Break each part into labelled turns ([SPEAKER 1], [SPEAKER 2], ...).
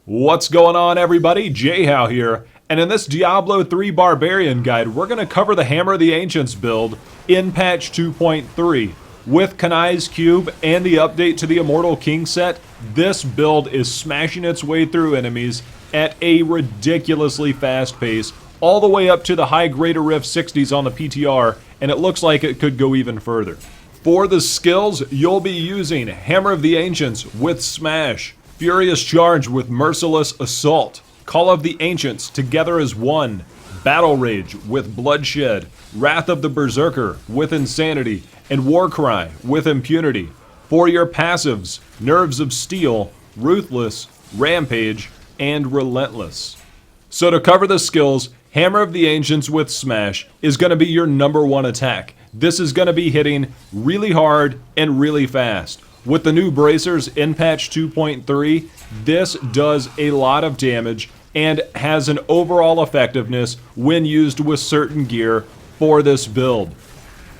[SPEAKER 1] What's going on, everybody? JHow here, and in this Diablo 3 Barbarian guide, we're going to cover the Hammer of the Ancients build in patch 2.3. With Kanai's cube and the update to the Immortal King set, this build is smashing its way through enemies at a ridiculously fast pace, all the way up to the high Greater Rift 60s on the PTR, and it looks like it could go even further. For the skills, you'll be using Hammer of the Ancients with Smash, Furious Charge with Merciless Assault, Call of the Ancients together as one, Battle Rage with Bloodshed, Wrath of the Berserker with Insanity, and Warcry with Impunity. For your passives, Nerves of Steel, Ruthless, Rampage, and Relentless. So to cover the skills, Hammer of the Ancients with Smash is going to be your #1 attack. This is going to be hitting really hard and really fast. With the new bracers in patch 2.3, this does a lot of damage and has an overall effectiveness when used with certain gear for this build.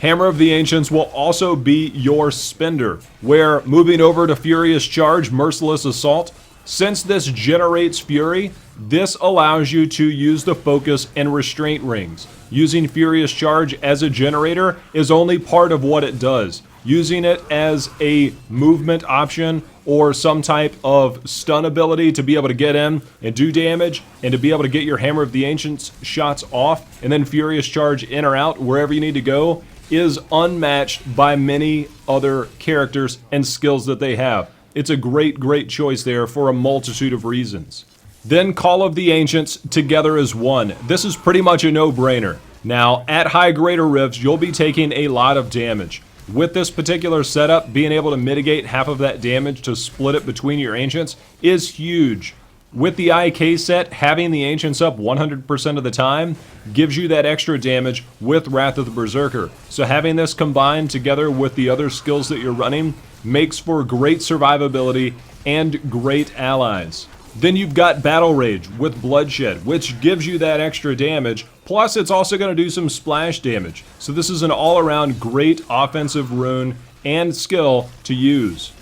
[SPEAKER 1] Hammer of the Ancients will also be your spender, where moving over to Furious Charge, Merciless Assault, since this generates fury, this allows you to use the focus and restraint rings. Using Furious Charge as a generator is only part of what it does. Using it as a movement option or some type of stun ability to be able to get in and do damage and to be able to get your Hammer of the Ancients shots off and then Furious Charge in or out wherever you need to go is unmatched by many other characters and skills that they have. It's a great choice there for a multitude of reasons. Then Call of the Ancients together as one. This is pretty much a no-brainer. Now, at high Greater Rifts, you'll be taking a lot of damage. With this particular setup, being able to mitigate half of that damage to split it between your Ancients is huge. With the IK set, having the Ancients up 100% of the time gives you that extra damage with Wrath of the Berserker. So having this combined together with the other skills that you're running makes for great survivability and great allies. Then you've got Battle Rage with Bloodshed, which gives you that extra damage, plus it's also going to do some splash damage. So this is an all-around great offensive rune and skill to use.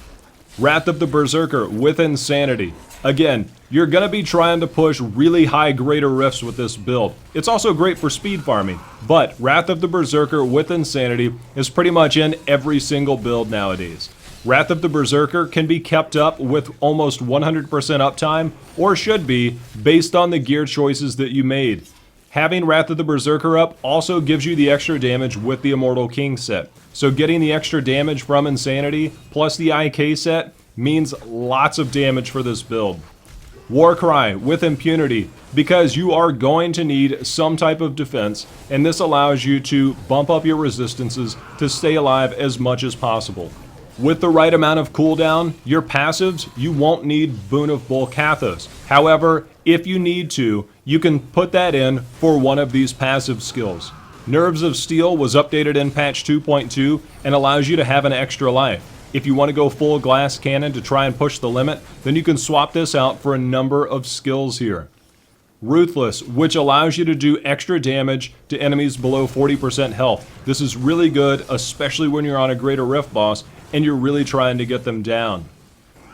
[SPEAKER 1] Wrath of the Berserker with Insanity. Again, you're going to be trying to push really high Greater Rifts with this build. It's also great for speed farming, but Wrath of the Berserker with Insanity is pretty much in every single build nowadays. Wrath of the Berserker can be kept up with almost 100% uptime, or should be, based on the gear choices that you made. Having Wrath of the Berserker up also gives you the extra damage with the Immortal King set. So getting the extra damage from Insanity, plus the IK set, means lots of damage for this build. Warcry with Impunity, because you are going to need some type of defense, and this allows you to bump up your resistances to stay alive as much as possible. With the right amount of cooldown, your passives, you won't need Boon of Bolcathos. However, if you need to, you can put that in for one of these passive skills. Nerves of Steel was updated in patch 2.2 and allows you to have an extra life. If you want to go full glass cannon to try and push the limit, then you can swap this out for a number of skills here. Ruthless, which allows you to do extra damage to enemies below 40% health. This is really good, especially when you're on a Greater Rift boss and you're really trying to get them down.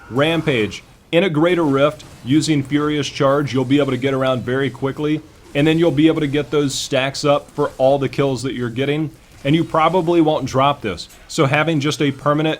[SPEAKER 1] Rampage. In a Greater Rift, using Furious Charge, you'll be able to get around very quickly, and then you'll be able to get those stacks up for all the kills that you're getting, and you probably won't drop this. So having just a permanent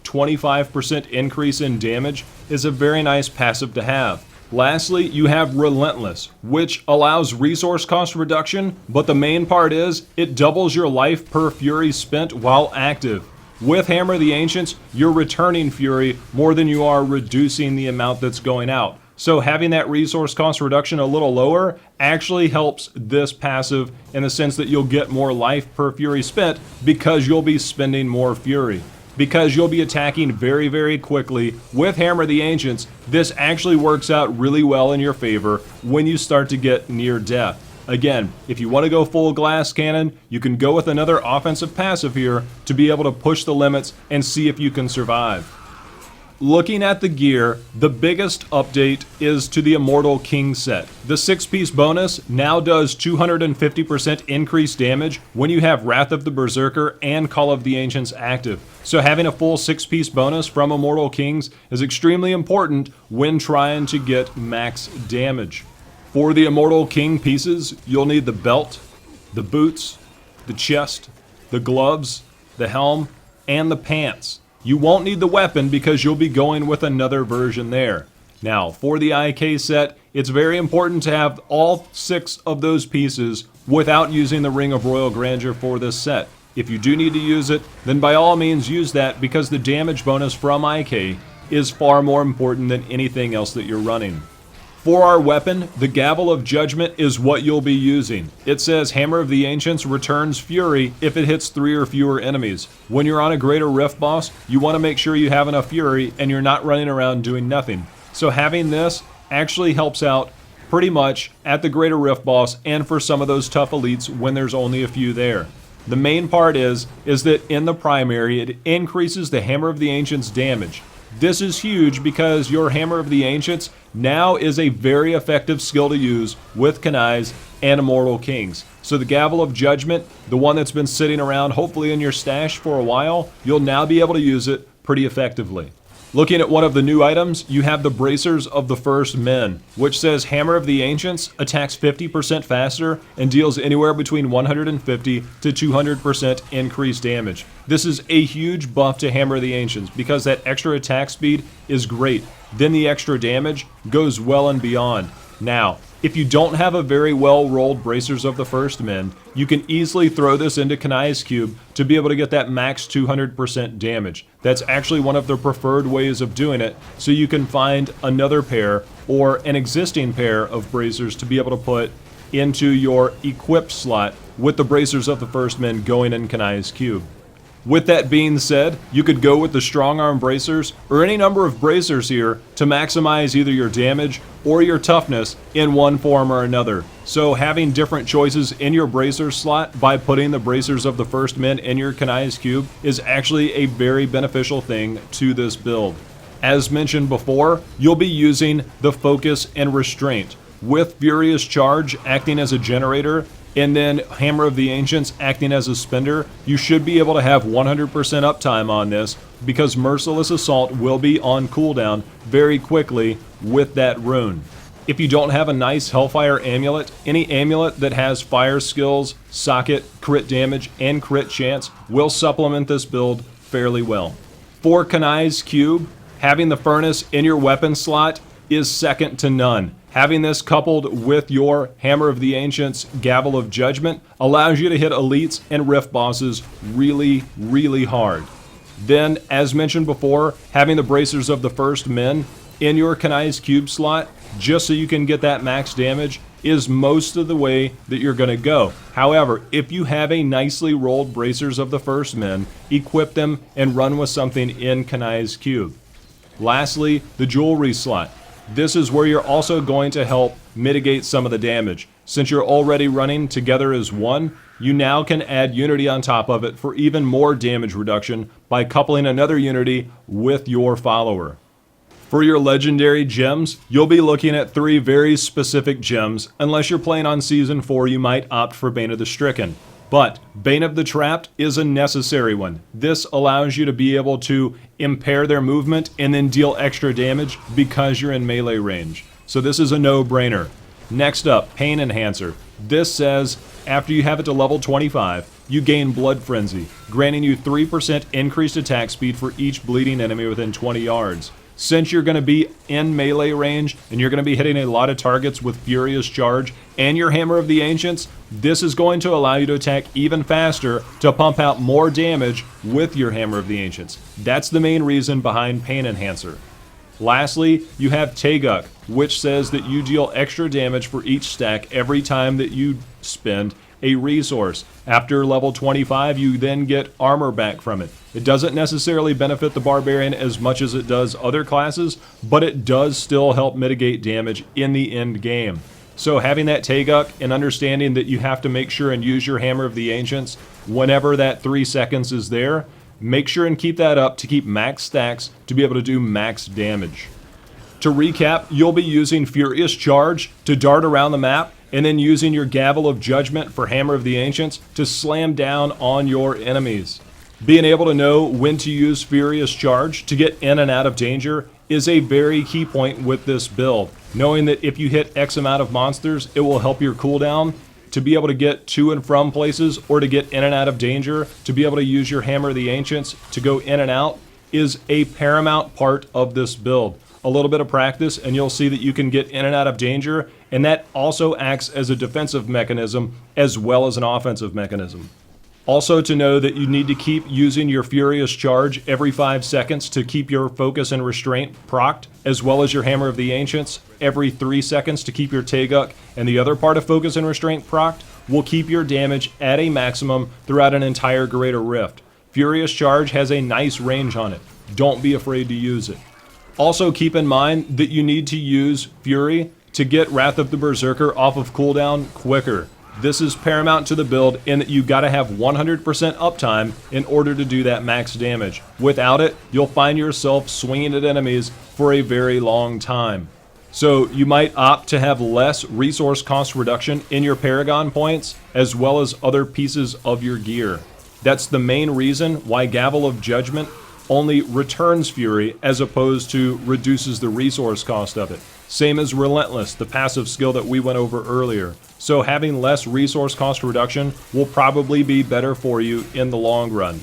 [SPEAKER 1] 25% increase in damage is a very nice passive to have. Lastly, you have Relentless, which allows resource cost reduction, but the main part is it doubles your life per fury spent while active. With Hammer of the Ancients, you're returning fury more than you are reducing the amount that's going out. So having that resource cost reduction a little lower actually helps this passive in the sense that you'll get more life per fury spent because you'll be spending more fury. Because you'll be attacking very quickly with Hammer of the Ancients, this actually works out really well in your favor when you start to get near death. Again, if you want to go full glass cannon, you can go with another offensive passive here to be able to push the limits and see if you can survive. Looking at the gear, the biggest update is to the Immortal King set. The 6-piece bonus now does 250% increased damage when you have Wrath of the Berserker and Call of the Ancients active. So having a full 6-piece bonus from Immortal Kings is extremely important when trying to get max damage. For the Immortal King pieces, you'll need the belt, the boots, the chest, the gloves, the helm, and the pants. You won't need the weapon because you'll be going with another version there. Now, for the IK set, it's very important to have all 6 of those pieces without using the Ring of Royal Grandeur for this set. If you do need to use it, then by all means use that because the damage bonus from IK is far more important than anything else that you're running. For our weapon, the Gavel of Judgment is what you'll be using. It says Hammer of the Ancients returns Fury if it hits 3 or fewer enemies. When you're on a Greater Rift boss, you want to make sure you have enough Fury and you're not running around doing nothing. So having this actually helps out pretty much at the Greater Rift boss and for some of those tough elites when there's only a few there. The main part is that in the primary, it increases the Hammer of the Ancients damage. This is huge because your Hammer of the Ancients now is a very effective skill to use with Kanais and Immortal Kings. So the Gavel of Judgment, the one that's been sitting around hopefully in your stash for a while, you'll now be able to use it pretty effectively. Looking at one of the new items, you have the Bracers of the First Men, which says Hammer of the Ancients attacks 50% faster and deals anywhere between 150 to 200% increased damage. This is a huge buff to Hammer of the Ancients because that extra attack speed is great. Then the extra damage goes well and beyond. Now, if you don't have a very well-rolled Bracers of the First Men, you can easily throw this into Kanai's Cube to be able to get that max 200% damage. That's actually one of the preferred ways of doing it, so you can find another pair or an existing pair of Bracers to be able to put into your equipped slot with the Bracers of the First Men going in Kanai's Cube. With that being said, you could go with the Strong Arm Bracers or any number of Bracers here to maximize either your damage or your toughness in one form or another. So having different choices in your Bracers slot by putting the Bracers of the First Men in your Kanai's Cube is actually a very beneficial thing to this build. As mentioned before, you'll be using the Focus and Restraint, with Furious Charge acting as a generator and then Hammer of the Ancients acting as a spender. You should be able to have 100% uptime on this because Merciless Assault will be on cooldown very quickly with that rune. If you don't have a nice Hellfire Amulet, any amulet that has fire skills, socket, crit damage, and crit chance will supplement this build fairly well. For Kanai's Cube, having the Furnace in your weapon slot is second to none. Having this coupled with your Hammer of the Ancients Gavel of Judgment allows you to hit elites and rift bosses really, really hard. Then, as mentioned before, having the Bracers of the First Men in your Kanai's Cube slot, just so you can get that max damage, is most of the way that you're going to go. However, if you have a nicely rolled Bracers of the First Men, equip them and run with something in Kanai's Cube. Lastly, the Jewelry slot. This is where you're also going to help mitigate some of the damage. Since you're already running together as one, you now can add Unity on top of it for even more damage reduction by coupling another Unity with your follower. For your legendary gems, you'll be looking at 3 very specific gems. Unless you're playing on Season 4, you might opt for Bane of the Stricken. But Bane of the Trapped is a necessary one. This allows you to be able to impair their movement and then deal extra damage because you're in melee range. So this is a no-brainer. Next up, Pain Enhancer. This says after you have it to level 25, you gain Blood Frenzy, granting you 3% increased attack speed for each bleeding enemy within 20 yards. Since you're going to be in melee range and you're going to be hitting a lot of targets with Furious Charge and your Hammer of the Ancients, this is going to allow you to attack even faster to pump out more damage with your Hammer of the Ancients. That's the main reason behind Pain Enhancer. Lastly, you have Taeguk, which says that you deal extra damage for each stack every time that you spend a resource. After level 25, you then get armor back from it. It doesn't necessarily benefit the Barbarian as much as it does other classes, but it does still help mitigate damage in the end game. So having that Taeguk and understanding that you have to make sure and use your Hammer of the Ancients whenever that 3 seconds is there, Make sure and keep that up to keep max stacks to be able to do max damage. To recap, you'll be using Furious Charge to dart around the map, and then using your Gavel of Judgment for Hammer of the Ancients to slam down on your enemies. Being able to know when to use Furious Charge to get in and out of danger is a very key point with this build. Knowing that if you hit X amount of monsters, it will help your cooldown to be able to get to and from places or to get in and out of danger, to be able to use your Hammer of the Ancients to go in and out is a paramount part of this build. A little bit of practice and you'll see that you can get in and out of danger, and that also acts as a defensive mechanism as well as an offensive mechanism. Also to know that you need to keep using your Furious Charge every 5 seconds to keep your Focus and Restraint procced, as well as your Hammer of the Ancients every 3 seconds to keep your Taeguk and the other part of Focus and Restraint procced, will keep your damage at a maximum throughout an entire Greater Rift. Furious Charge has a nice range on it. Don't be afraid to use it. Also keep in mind that you need to use Fury to get Wrath of the Berserker off of cooldown quicker. This is paramount to the build in that you gotta have 100% uptime in order to do that max damage. Without it, you'll find yourself swinging at enemies for a very long time. So you might opt to have less resource cost reduction in your Paragon points, as well as other pieces of your gear. That's the main reason why Gavel of Judgment only returns Fury as opposed to reduces the resource cost of it. Same as Relentless, the passive skill that we went over earlier. So having less resource cost reduction will probably be better for you in the long run.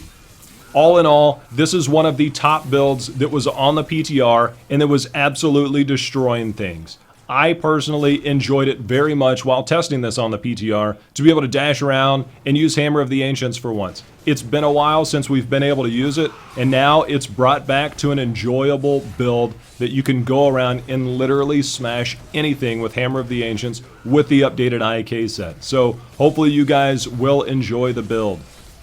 [SPEAKER 1] All in all, this is one of the top builds that was on the PTR and that was absolutely destroying things. I personally enjoyed it very much while testing this on the PTR to be able to dash around and use Hammer of the Ancients for once. It's been a while since we've been able to use it, and now it's brought back to an enjoyable build that you can go around and literally smash anything with Hammer of the Ancients with the updated IK set. So hopefully you guys will enjoy the build.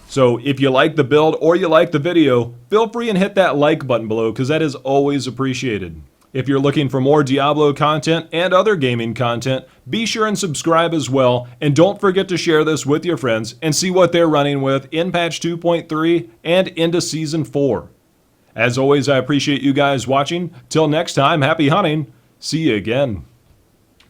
[SPEAKER 1] So if you like the build or you like the video, feel free and hit that like button below because that is always appreciated. If you're looking for more Diablo content and other gaming content, be sure and subscribe as well, and don't forget to share this with your friends and see what they're running with in patch 2.3 and into Season 4. As always, I appreciate you guys watching. Till next time, happy hunting. See you again.